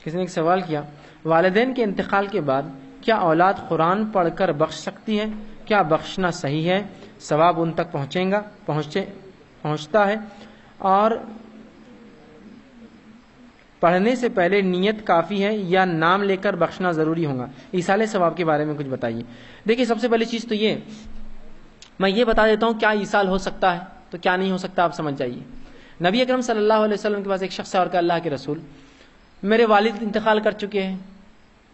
کسی نے ایک سوال کیا، والدین کے انتقال کے بعد کیا اولاد قرآن پڑھ کر بخش سکتی ہے؟ کیا بخشنا صحیح ہے؟ ثواب ان تک پہنچتا ہے؟ اور پڑھنے سے پہلے نیت کافی ہے یا نام لے کر بخشنا ضروری ہوگا؟ ایصال ثواب کے بارے میں کچھ بتائیے۔ دیکھیے، سب سے پہلی چیز تو میں یہ بتا دیتا ہوں کیا ایصال ہو سکتا ہے تو کیا نہیں ہو سکتا، آپ سمجھ جائیے۔ نبی اکرم صلی اللہ علیہ وسلم کے پاس ایک شخص ہے اور کہ اللہ کے رسول، میرے والد انتقال کر چکے ہیں،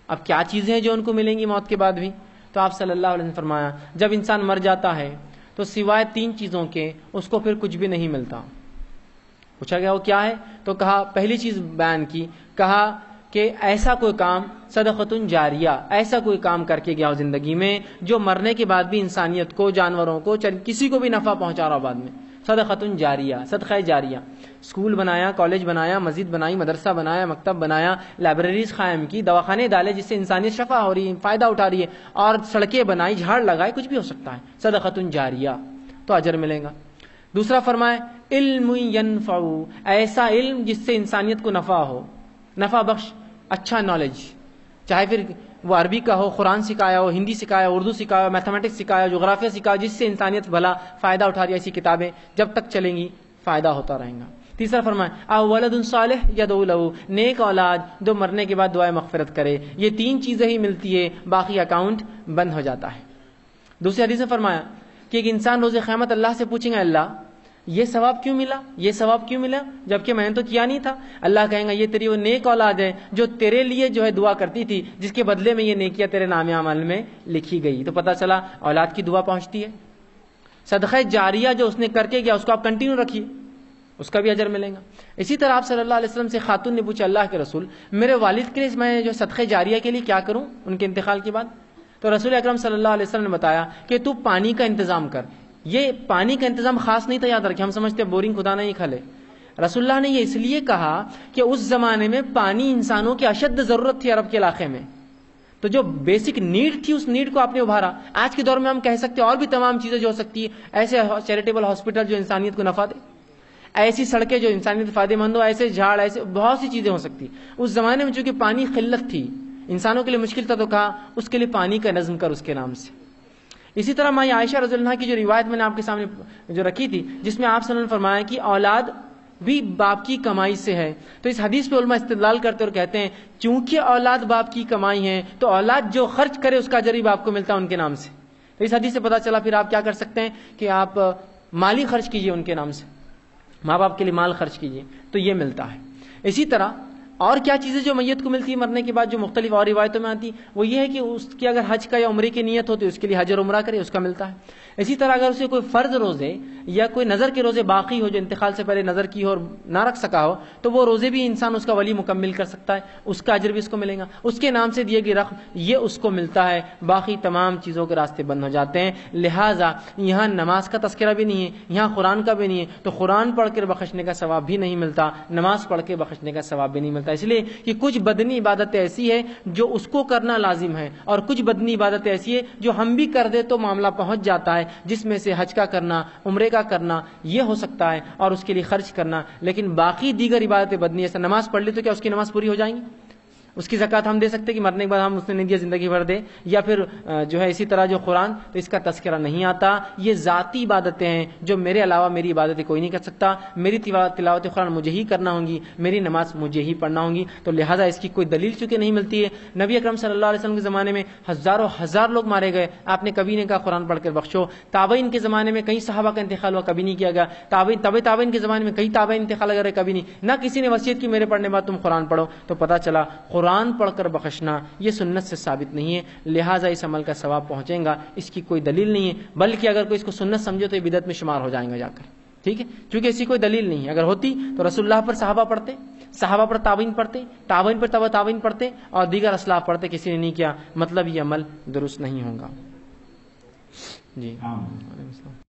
اب کیا چیزیں ہیں جو ان کو ملیں گی موت کے بعد بھی؟ تو آپ صلی اللہ علیہ وسلم نے فرمایا، جب انسان مر جاتا ہے تو سوائے 3 چیزوں کے اس کو پھر کچھ بھی نہیں ملتا۔ پوچھا گیا وہ کیا ہے؟ تو کہا، پہلی چیز بیان کی، کہا کہ ایسا کوئی کام، صدقۃ جاریہ، ایسا کوئی کام کر کے گیا ہو زندگی میں جو مرنے کے بعد بھی انسانیت کو، جانوروں کو، کسی کو بھی نفع پہنچا رہا ہو بعد میں، صدقۃ جاریہ، صدقہ جاریہ۔ اسکول بنایا، کالج بنایا، مسجد بنائی، مدرسہ بنایا، مکتب بنایا، لائبریریز قائم کی، دواخانے ڈالے جس سے انسانیت شفا ہو رہی ہے، فائدہ اٹھا رہی ہے، اور سڑکیں بنائی، جھاڑ لگائے، کچھ بھی ہو سکتا ہے، صدقۃ جاریہ، تو اجر ملے گا۔ دوسرا فرمائے، علم ینفع، ایسا علم جس سے انسانیت کو نفع ہو، نفع بخش، اچھا نالج، چاہے پھر وہ عربی کا ہو، قرآن سکھایا ہو، ہندی سکھایا ہو، اردو سکھایا ہو، میتھمیٹکس سکھایا ہو، جغرافیہ سکھایا ہو، جس سے انسانیت بھلا فائدہ اٹھا رہی ہے، ایسی کتابیں جب تک چلیں گی فائدہ ہوتا رہے گا۔ تیسرا فرمائے، او ولد صالح یدعو لہ، نیک اولاد جو مرنے کے بعد دعائے مغفرت کرے۔ یہ 3 چیزیں ہی ملتی ہے، باقی اکاؤنٹ بند ہو جاتا ہے۔ دوسری حدیث میں فرمایا کہ ایک انسان روز قیامت اللہ سے پوچھیں گا، اللہ یہ ثواب کیوں ملا، یہ ثواب کیوں ملا جبکہ میں نے تو کیا نہیں تھا؟ اللہ کہیں گا، یہ تیری وہ نیک اولاد ہے جو تیرے لیے جو ہے دعا کرتی تھی، جس کے بدلے میں یہ نیکیاں تیرے نام عمل میں لکھی گئی۔ تو پتہ چلا اولاد کی دعا پہنچتی ہے۔ صدقہ جاریہ جو اس نے کر کے گیا اس کو آپ کنٹینیو رکھیے، اس کا بھی اجر ملے گا۔ اسی طرح آپ صلی اللہ علیہ وسلم سے خاتون نے پوچھا، اللہ کے رسول، میرے والد کے لیے میں جو صدقہ جاریہ کے لیے کیا کروں ان کے انتقال کے بعد؟ تو رسول اکرم صلی اللہ علیہ وسلم نے بتایا کہ تو پانی کا انتظام کر۔ یہ پانی کا انتظام خاص نہیں تھا، یاد رکھیں، ہم سمجھتے ہیں بورنگ خدا نہیں کھلے۔ رسول اللہ نے یہ اس لیے کہا کہ اس زمانے میں پانی انسانوں کی اشد ضرورت تھی عرب کے علاقے میں، تو جو بیسک نیڈ تھی اس نیڈ کو آپ نے ابھارا۔ آج کے دور میں ہم کہہ سکتے ہیں اور بھی تمام چیزیں جو ہو سکتی ہے، ایسے چیریٹیبل ہاسپٹل جو انسانیت کو نفع دے، ایسی سڑکیں جو انسانیت فائدہ مند ہو، ایسے جھاڑ، ایسے بہت سی چیزیں ہو سکتی۔ اس زمانے میں چونکہ پانی قلت تھی، انسانوں کے لیے مشکل تھا، تو کہا اس کے لیے پانی کا نظم کر اس کے نام سے۔ اسی طرح ماں عائشہ رضی اللہ عنہا کی جو روایت میں نے آپ کے سامنے جو رکھی تھی، جس میں آپ صلی اللہ علیہ وسلم نے فرمایا کہ اولاد بھی باپ کی کمائی سے ہے، تو اس حدیث پہ علماء استدلال کرتے اور کہتے ہیں چونکہ اولاد باپ کی کمائی ہے تو اولاد جو خرچ کرے اس کا اجر بھی باپ کو ملتا ہے ان کے نام سے۔ تو اس حدیث سے پتہ چلا پھر آپ کیا کر سکتے ہیں کہ آپ مالی خرچ کیجئے ان کے نام سے، ماں باپ کے لیے مال خرچ کیجئے تو یہ ملتا ہے۔ اسی طرح اور کیا چیزیں جو میت کو ملتی ہے مرنے کے بعد جو مختلف اور روایتوں میں آتی، وہ یہ ہے کہ اس کی اگر حج کا یا عمرے کی نیت ہو تو اس کے لیے حج اور عمرہ کرے، اس کا ملتا ہے۔ اسی طرح اگر اسے کوئی فرض روزے یا کوئی نظر کے روزے باقی ہو جو انتقال سے پہلے نظر کی ہو اور نہ رکھ سکا ہو، تو وہ روزے بھی انسان اس کا ولی مکمل کر سکتا ہے، اس کا اجر بھی اس کو ملے گا، اس کے نام سے دیے گئی رقم یہ اس کو ملتا ہے، باقی تمام چیزوں کے راستے بند ہو جاتے ہیں۔ لہٰذا یہاں نماز کا تذکرہ بھی نہیں ہے، یہاں قرآن کا بھی نہیں ہے، تو قرآن پڑھ کر بخشنے کا ثواب بھی نہیں ملتا، نماز پڑھ کے بخشنے کا ثواب بھی نہیں ملتا، اس لیے کہ کچھ بدنی عبادت ایسی ہے جو اس کو کرنا لازم ہے، اور کچھ بدنی عبادت ایسی ہے جو ہم بھی کر دے تو معاملہ پہنچ جاتا ہے، جس میں سے حج کا کرنا، عمرے کا کرنا یہ ہو سکتا ہے اور اس کے لیے خرچ کرنا، لیکن باقی دیگر عبادتیں بدنی، ایسا نماز پڑھ لی تو کیا اس کی نماز پوری ہو جائیں گی؟ اس کی زکوٰۃ ہم دے سکتے کہ مرنے کے بعد ہم اس نے نہیں دیا زندگی بھر دے؟ یا پھر جو ہے اسی طرح جو قرآن، تو اس کا تذکرہ نہیں آتا۔ یہ ذاتی عبادتیں ہیں جو میرے علاوہ میری عبادتیں کوئی نہیں کر سکتا، میری تلاوت قرآن مجھے ہی کرنا ہوں گی، میری نماز مجھے ہی پڑھنا ہوں گی، تو لہٰذا اس کی کوئی دلیل چونکہ نہیں ملتی ہے۔ نبی اکرم صلی اللہ علیہ وسلم کے زمانے میں ہزاروں ہزار لوگ مارے گئے، آپ نے کبھی نہیں کہا قرآن پڑھ کر بخشو۔ تابعین کے زمانے میں کئی صحابہ کا انتقال ہوا، کبھی نہیں کیا گیا۔ تابعین کے زمانے میں کئی تابعین انتقال کر رہے، کبھی نہیں، نہ کسی نے وصیت کی میرے پڑھنے بعد تم قرآن پڑھو۔ تو پتہ چلا قرآن پڑھ کر بخشنا یہ سنت سے ثابت نہیں ہے، لہٰذا اس عمل کا ثواب پہنچے گا، اس کی کوئی دلیل نہیں ہے، بلکہ اگر کوئی اس کو سنت سمجھے تو یہ بدعت میں شمار ہو جائیں گا جا کر، ٹھیک ہے، کیونکہ اس کی کوئی دلیل نہیں ہے۔ اگر ہوتی تو رسول اللہ پر صحابہ پڑھتے، صحابہ پر تابعین پڑھتے، تابعین پر تبع تابعین پڑھتے اور دیگر اسلاف پڑھتے، کسی نے نہیں کیا، مطلب یہ عمل درست نہیں ہوگا۔ جی، وعلیکم السلام۔